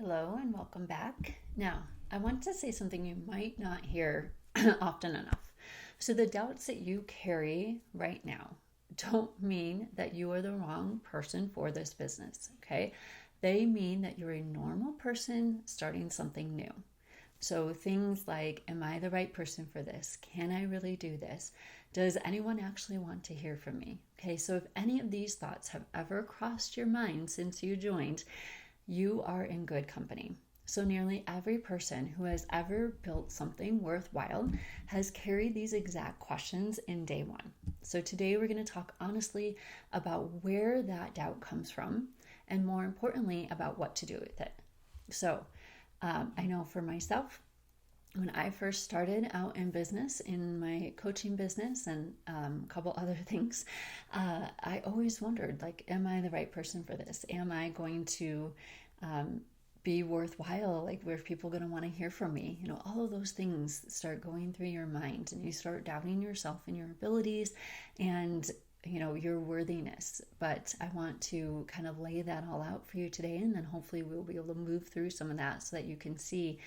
Hello and welcome back. Now, I want to say something you might not hear often enough. So, the doubts that you carry right now don't mean that you are the wrong person for this business, okay? They mean that you're a normal person starting something new. So, things like, am I the right person for this? Can I really do this? Does anyone actually want to hear from me? Okay, so if any of these thoughts have ever crossed your mind since you joined, you are in good company. So, nearly every person who has ever built something worthwhile has carried these exact questions in day one. So, today we're going to talk honestly about where that doubt comes from and, more importantly, about what to do with it. So, I know for myself, when I first started out in business, in my coaching business and a couple other things, I always wondered, like, am I the right person for this? Am I going to be worthwhile? Like, were people going to want to hear from me? All of those things start going through your mind, and you start doubting yourself and your abilities and your worthiness. But I want to kind of lay that all out for you today, and then hopefully we'll be able to move through some of that so that you can see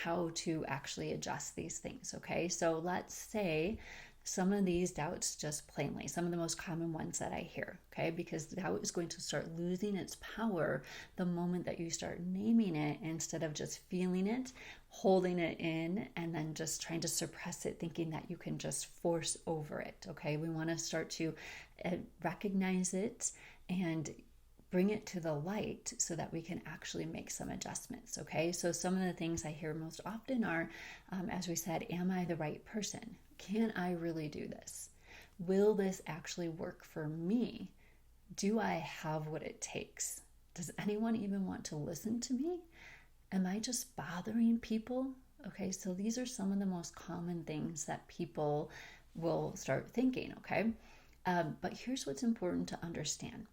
how to actually adjust these things. Okay, so let's say some of these doubts, just plainly, some of the most common ones that I hear, okay, because doubt is going to start losing its power the moment that you start naming it instead of just feeling it, holding it in, and then just trying to suppress it, thinking that you can just force over it. Okay, we want to start to recognize it and bring it to the light so that we can actually make some adjustments. Okay, so some of the things I hear most often are, as we said, am I the right person? Can I really do this? Will this actually work for me? Do I have what it takes? Does anyone even want to listen to me? Am I just bothering people? Okay, so these are some of the most common things that people will start thinking, okay? But here's what's important to understand.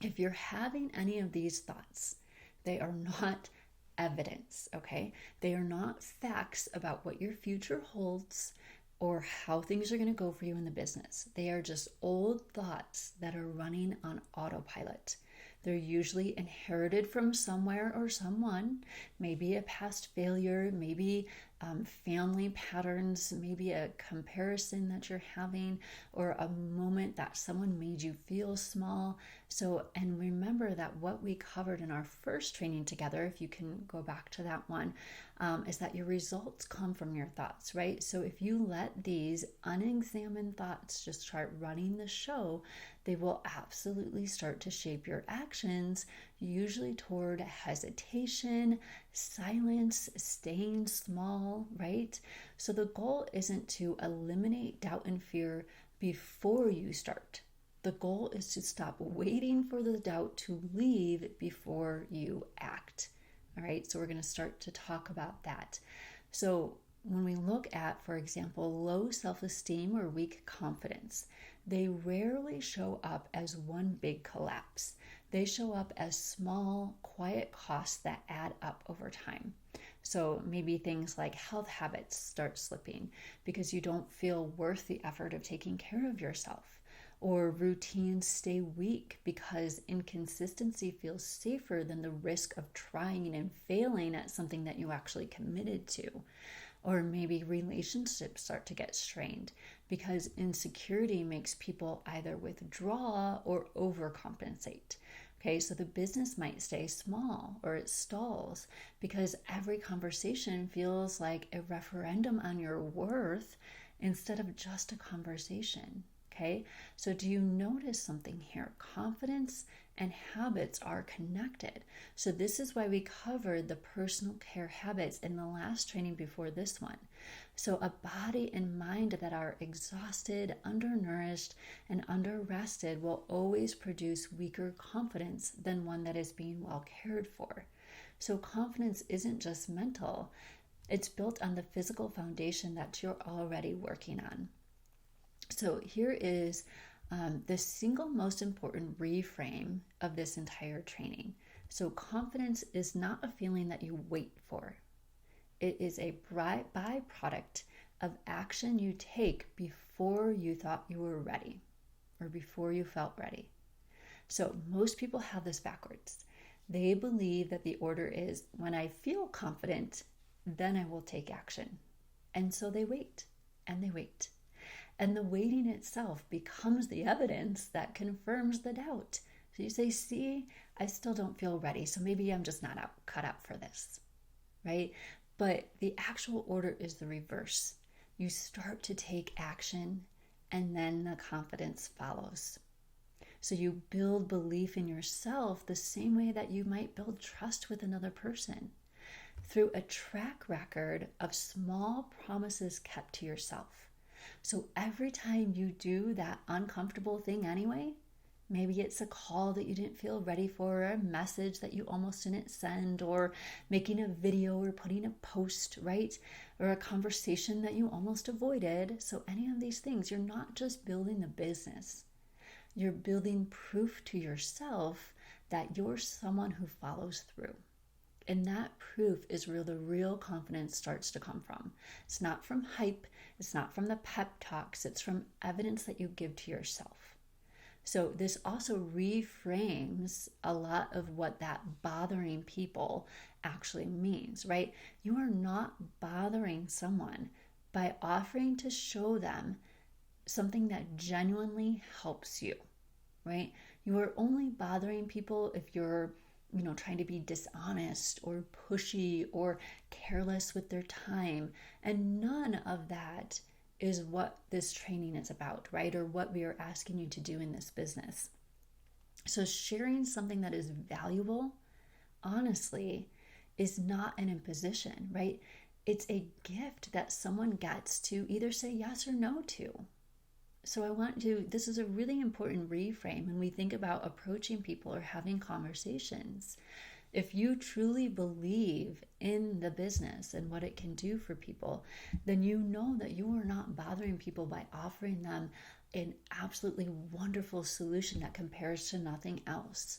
If you're having any of these thoughts, they are not evidence, okay? They are not facts about what your future holds or how things are going to go for you in the business. They are just old thoughts that are running on autopilot. They're usually inherited from somewhere or someone, maybe a past failure, maybe family patterns, maybe a comparison that you're having, or a moment that someone made you feel small. So, and remember that what we covered in our first training together, if you can go back to that one, is that your results come from your thoughts, right? So if you let these unexamined thoughts just start running the show, they will absolutely start to shape your actions, usually toward hesitation, silence, staying small, right? So the goal isn't to eliminate doubt and fear before you start. The goal is to stop waiting for the doubt to leave before you act. All right, so we're going to start to talk about that. So when we look at, for example, low self-esteem or weak confidence, they rarely show up as one big collapse. They show up as small, quiet costs that add up over time. So maybe things like health habits start slipping because you don't feel worth the effort of taking care of yourself. Or routines stay weak because inconsistency feels safer than the risk of trying and failing at something that you actually committed to. Or maybe relationships start to get strained because insecurity makes people either withdraw or overcompensate. Okay, so the business might stay small or it stalls because every conversation feels like a referendum on your worth instead of just a conversation. Okay, so do you notice something here? Confidence and habits are connected. So this is why we covered the personal care habits in the last training before this one. So a body and mind that are exhausted, undernourished, and underrested will always produce weaker confidence than one that is being well cared for. So confidence isn't just mental, it's built on the physical foundation that you're already working on. So here is the single most important reframe of this entire training. So confidence is not a feeling that you wait for. It is a byproduct of action you take before you thought you were ready or before you felt ready. So most people have this backwards. They believe that the order is, when I feel confident, then I will take action. And so they wait and they wait. And the waiting itself becomes the evidence that confirms the doubt. So you say, see, I still don't feel ready. So maybe I'm just not cut out for this, right? But the actual order is the reverse. You start to take action and then the confidence follows. So you build belief in yourself the same way that you might build trust with another person, through a track record of small promises kept to yourself. So every time you do that uncomfortable thing anyway, maybe it's a call that you didn't feel ready for, or a message that you almost didn't send, or making a video or putting a post, right? Or a conversation that you almost avoided. So any of these things, you're not just building the business. You're building proof to yourself that you're someone who follows through. And that proof is where the real confidence starts to come from. It's not from hype. It's not from the pep talks. It's from evidence that you give to yourself. So this also reframes a lot of what that bothering people actually means, right? You are not bothering someone by offering to show them something that genuinely helps you, right? You are only bothering people if you're trying to be dishonest or pushy or careless with their time. And none of that is what this training is about, right? Or what we are asking you to do in this business. So sharing something that is valuable, honestly, is not an imposition, right? It's a gift that someone gets to either say yes or no to. So this is a really important reframe when we think about approaching people or having conversations. If you truly believe in the business and what it can do for people, then you know that you are not bothering people by offering them an absolutely wonderful solution that compares to nothing else,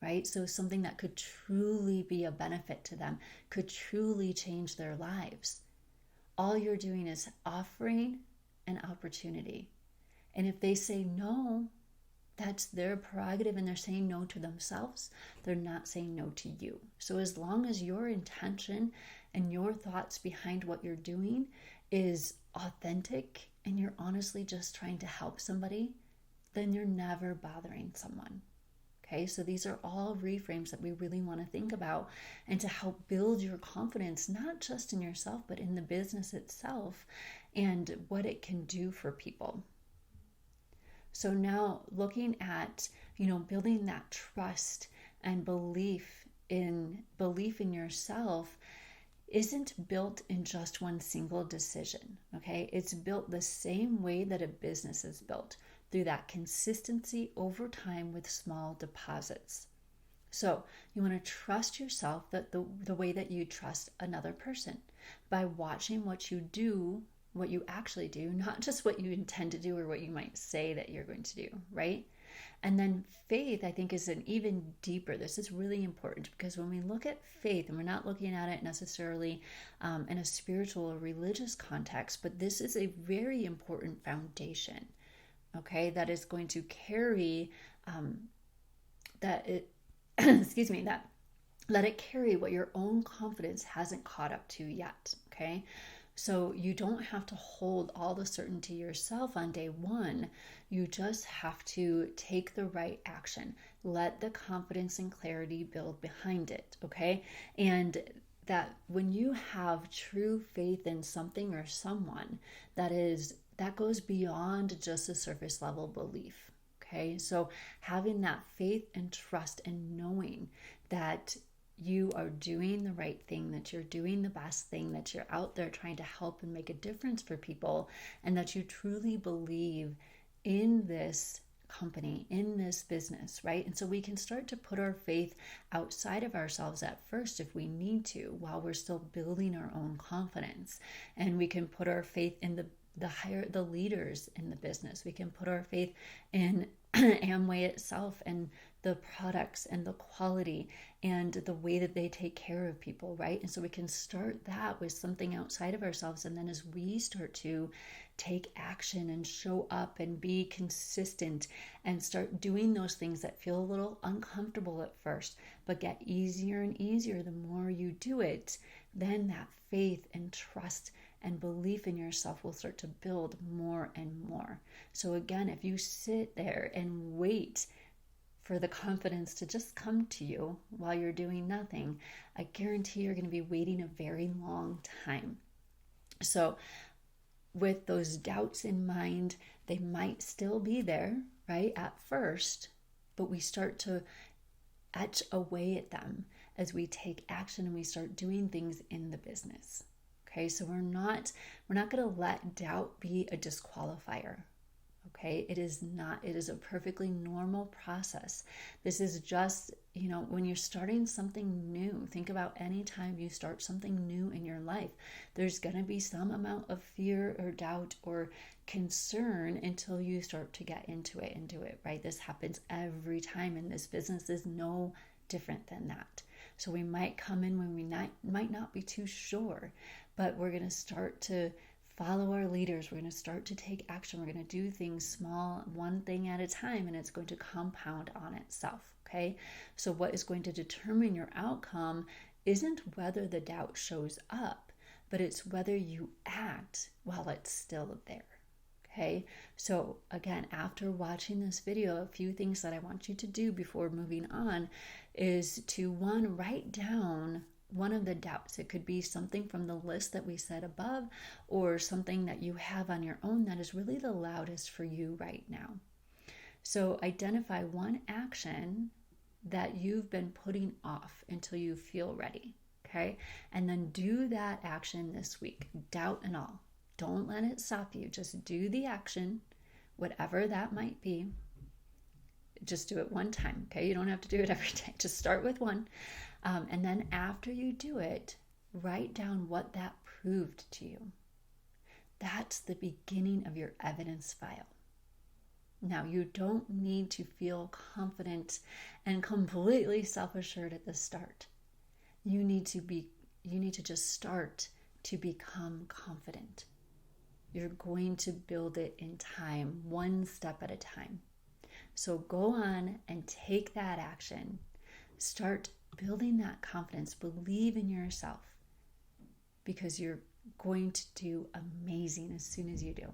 right? So something that could truly be a benefit to them, could truly change their lives. All you're doing is offering an opportunity. And if they say no, that's their prerogative, and they're saying no to themselves. They're not saying no to you. So as long as your intention and your thoughts behind what you're doing is authentic and you're honestly just trying to help somebody, then you're never bothering someone. Okay, so these are all reframes that we really want to think about, and to help build your confidence, not just in yourself, but in the business itself and what it can do for people. So now looking at, building that trust and belief in yourself isn't built in just one single decision, okay? It's built the same way that a business is built, through that consistency over time with small deposits. So you want to trust yourself that the way that you trust another person, by watching what you actually do, not just what you intend to do or what you might say that you're going to do, right? And then faith, I think, is an even deeper. This is really important, because when we look at faith, and we're not looking at it necessarily in a spiritual or religious context, but this is a very important foundation, okay, that is going to carry let it carry what your own confidence hasn't caught up to yet, okay? So you don't have to hold all the certainty yourself on day one. You just have to take the right action. Let the confidence and clarity build behind it, okay? And that when you have true faith in something or someone, that goes beyond just a surface level belief, okay? So having that faith and trust and knowing that you are doing the right thing, that you're doing the best thing, that you're out there trying to help and make a difference for people, and that you truly believe in this company, in this business, right? And so we can start to put our faith outside of ourselves at first if we need to, while we're still building our own confidence. And we can put our faith in the leaders in the business. We can put our faith in Amway itself and the products and the quality and the way that they take care of people, right? And so we can start that with something outside of ourselves. And then as we start to take action and show up and be consistent and start doing those things that feel a little uncomfortable at first, but get easier and easier the more you do it, then that faith and trust and belief in yourself will start to build more and more. So again, if you sit there and wait for the confidence to just come to you while you're doing nothing, I guarantee you're going to be waiting a very long time. So with those doubts in mind, they might still be there, right, at first, but we start to etch away at them as we take action and we start doing things in the business. Okay, so we're not going to let doubt be a disqualifier. Okay, it is not. It is a perfectly normal process. This is just, when you're starting something new, think about any time you start something new in your life, there's going to be some amount of fear or doubt or concern until you start to get into it and do it, right? This happens every time, and this business is no different than that. So we might come in when we might not be too sure, but we're going to start to follow our leaders. We're going to start to take action. We're going to do things small, one thing at a time, and it's going to compound on itself. Okay. So what is going to determine your outcome isn't whether the doubt shows up, but it's whether you act while it's still there. Okay. So again, after watching this video, a few things that I want you to do before moving on is to, one, write down one of the doubts. It could be something from the list that we said above, or something that you have on your own that is really the loudest for you right now. So identify one action that you've been putting off until you feel ready, okay? And then do that action this week, doubt and all. Don't let it stop you. Just do the action, whatever that might be. Just do it one time, okay? You don't have to do it every day. Just start with one. And then after you do it, write down what that proved to you. That's the beginning of your evidence file. Now, you don't need to feel confident and completely self-assured at the start. You need to just start to become confident. You're going to build it in time, one step at a time. So go on and take that action. Start building that confidence. Believe in yourself, because you're going to do amazing as soon as you do.